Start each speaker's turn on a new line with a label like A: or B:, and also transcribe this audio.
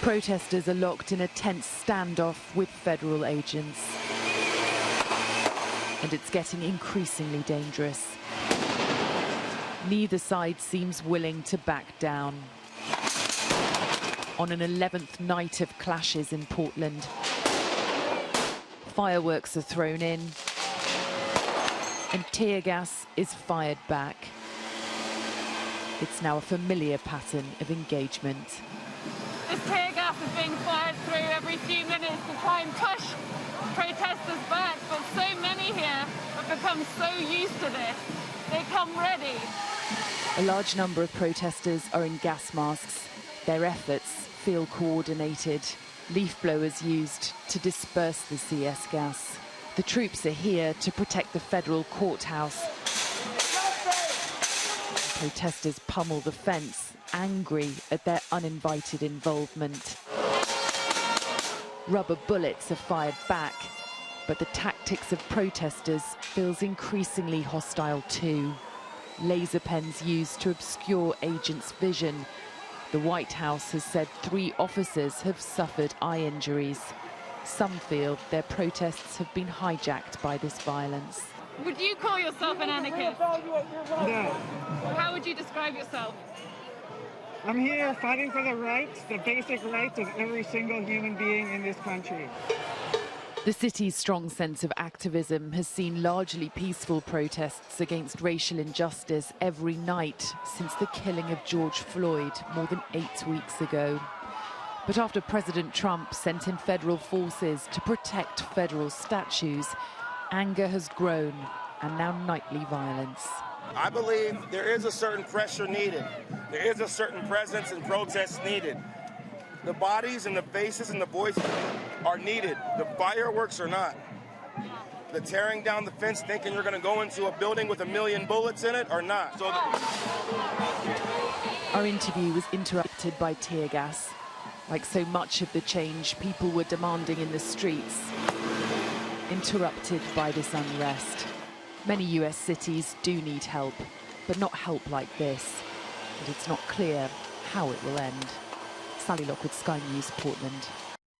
A: Protesters are locked in a tense standoff with federal agents. And it's getting increasingly dangerous. Neither side seems willing to back down. On an 11th night of clashes in Portland, fireworks are thrown in and tear gas is fired back. It's now a familiar pattern of engagement.
B: This tear gas is being fired through every few minutes to try and push protesters back, but so many here have become so used to this, they come ready.
A: A large number of protesters are in gas masks. Their efforts feel coordinated. Leaf blowers used to disperse the CS gas. The troops are here to protect the federal courthouse. Protesters pummel the fence, angry at their uninvited involvement. Rubber bullets are fired back, but the tactics of protesters feels increasingly hostile too. Laser pens used to obscure agents' vision. The White House has said 3 officers have suffered eye injuries. Some feel their protests have been hijacked by this violence.
B: Would you call yourself an anarchist?
C: No.
B: How would you describe yourself?
C: I'm here fighting for the rights, the basic rights of every single human being in this country.
A: The city's strong sense of activism has seen largely peaceful protests against racial injustice every night since the killing of George Floyd more than 8 weeks ago. But after President Trump sent in federal forces to protect federal statues, anger has grown and now nightly violence.
D: I believe there is a certain pressure needed. There is a certain presence and protest needed. The bodies and the faces and the voices are needed. The fireworks are not. The tearing down the fence thinking you're going to go into a building with 1 million bullets in it are not. So
A: Our interview was interrupted by tear gas. Like so much of the change people were demanding in the streets, interrupted by this unrest. Many US cities do need help, but not help like this. And it's not clear how it will end. Sally Lockwood, Sky News, Portland.